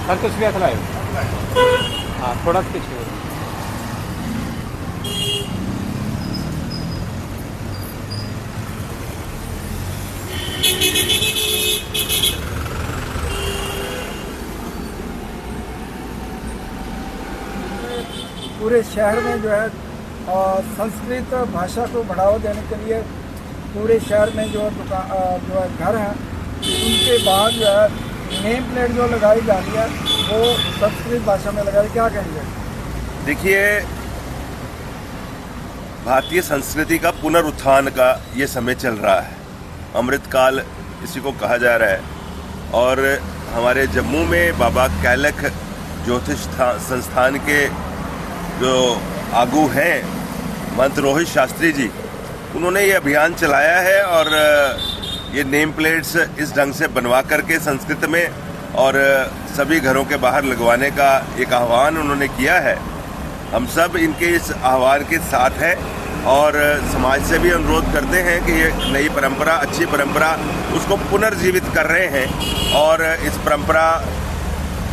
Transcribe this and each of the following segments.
संतोष भी अथलाए हाँ थोड़ा सा पीछे पूरे शहर में जो है संस्कृत भाषा को बढ़ावा देने के लिए पूरे शहर में जो है घर हैं उनके बाहर जो है नेम प्लेट जो लगाई जा रही है वो संस्कृत भाषा में लगाई, क्या कहेंगे? देखिए, भारतीय संस्कृति का पुनरुत्थान का ये समय चल रहा है, अमृतकाल इसी को कहा जा रहा है। और हमारे जम्मू में बाबा कैलख ज्योतिष संस्थान के जो आगू हैं महंत रोहित शास्त्री जी, उन्होंने ये अभियान चलाया है और ये नेम प्लेट्स इस ढंग से बनवा करके संस्कृत में और सभी घरों के बाहर लगवाने का एक आह्वान उन्होंने किया है। हम सब इनके इस आह्वान के साथ हैं और समाज से भी अनुरोध करते हैं कि ये नई परंपरा, अच्छी परंपरा, उसको पुनर्जीवित कर रहे हैं और इस परंपरा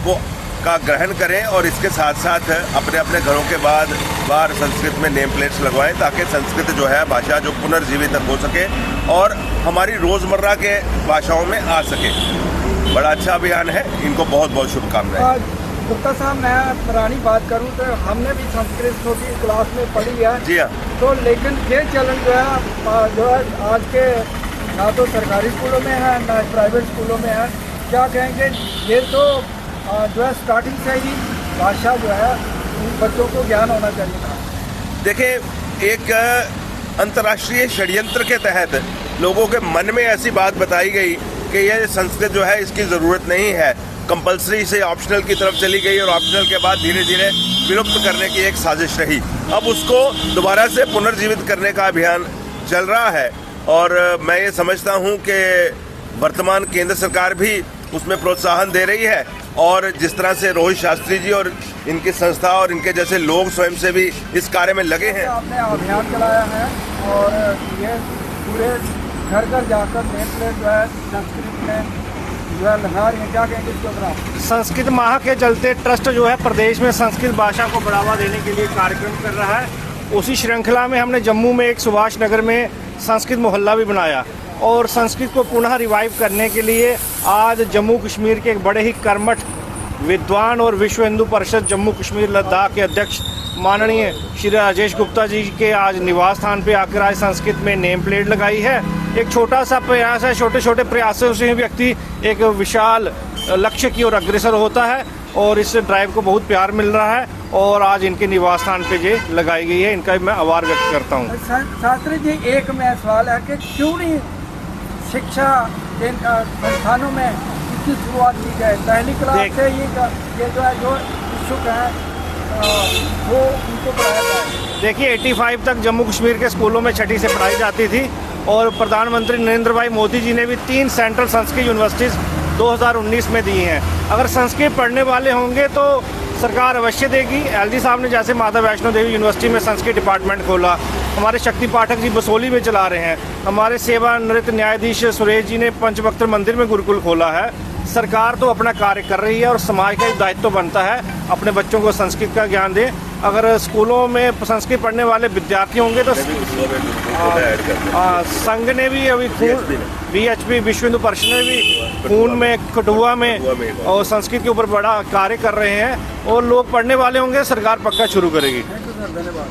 को का ग्रहण करें और इसके साथ साथ अपने अपने घरों के बाहर संस्कृत में नेम प्लेट्स लगवाएं ताकि संस्कृत जो है भाषा जो पुनर्जीवित हो सके और हमारी रोज़मर्रा के भाषाओं में आ सके। बड़ा अच्छा अभियान है, इनको बहुत बहुत शुभकामनाएं। गुप्ता साहब, मैं पुरानी बात करूं तो हमने भी संस्कृत छोटी क्लास में पढ़ी है। जी हाँ। तो लेकिन ये चलन जो है आज के ना तो सरकारी स्कूलों में है ना प्राइवेट स्कूलों में है, क्या कहेंगे? ये तो जो है स्टार्टिंग से ही भाषा जो है बच्चों को ज्ञान होना चाहिए था। देखिए, एक अंतर्राष्ट्रीय षड्यंत्र के तहत लोगों के मन में ऐसी बात बताई गई कि यह संस्कृत जो है इसकी ज़रूरत नहीं है, कंपलसरी से ऑप्शनल की तरफ चली गई और ऑप्शनल के बाद धीरे धीरे विलुप्त करने की एक साजिश रही। अब उसको दोबारा से पुनर्जीवित करने का अभियान चल रहा है और मैं ये समझता हूँ कि वर्तमान केंद्र सरकार भी उसमें प्रोत्साहन दे रही है और जिस तरह से रोहित शास्त्री जी और इनकी संस्था और इनके जैसे लोग स्वयं से भी इस कार्य में लगे हैं। आपने अभियान चलाया है और ये पूरे घर घर जाकर नेम प्लेट जो है संस्कृत में जो है लगा रही है, क्या कहेंगे इसके ऊपर? संस्कृत माह के चलते ट्रस्ट जो है प्रदेश में संस्कृत भाषा को बढ़ावा देने के लिए कार्यक्रम कर रहा है। उसी श्रृंखला में हमने जम्मू में एक सुभाष नगर में संस्कृत मोहल्ला भी बनाया और संस्कृत को पुनः रिवाइव करने के लिए आज जम्मू कश्मीर के एक बड़े ही कर्मठ विद्वान और विश्व हिंदू परिषद जम्मू कश्मीर लद्दाख के अध्यक्ष माननीय श्री राजेश गुप्ता जी के आज निवास स्थान पे आकर आज संस्कृत में नेम प्लेट लगाई है। एक छोटा सा प्रयास है, छोटे छोटे प्रयासों से व्यक्ति एक विशाल लक्ष्य की ओर अग्रसर होता है और इस ड्राइव को बहुत प्यार मिल रहा है और आज इनके निवास स्थान पे ये लगाई गई है, इनका मैं आभार व्यक्त करता हूँ। शास्त्री जी, एक में सवाल है कि क्यों नहीं शिक्षा संस्थानों में इसकी शुरुआत की जाए? पहली क्लास से ये जो है जो इच्छुक हैं वो उनको पढ़ाया जाए। देखिए, 85 तक जम्मू कश्मीर के स्कूलों में छठी से पढ़ाई जाती थी और प्रधानमंत्री नरेंद्र भाई मोदी जी ने भी 3 सेंट्रल संस्कृत यूनिवर्सिटीज़ 2019 में दी हैं। अगर संस्कृत पढ़ने वाले होंगे तो सरकार अवश्य देगी। एलजी साहब ने जैसे माता वैष्णो देवी यूनिवर्सिटी में संस्कृत डिपार्टमेंट खोला, हमारे शक्ति पाठक जी बसोली में चला रहे हैं, हमारे सेवानिवृत्त न्यायाधीश सुरेश जी ने पंचवक्त्र मंदिर में गुरुकुल खोला है। सरकार तो अपना कार्य कर रही है और समाज का एक दायित्व बनता है अपने बच्चों को संस्कृत का ज्ञान दें। अगर स्कूलों में संस्कृत पढ़ने वाले विद्यार्थी होंगे तो संघ ने भी अभी VHP विश्व हिंदू परिषद ने भी खून में कठुआ में और संस्कृत के ऊपर बड़ा कार्य कर रहे हैं और लोग पढ़ने वाले होंगे, सरकार पक्का शुरू करेगी। धन्यवाद।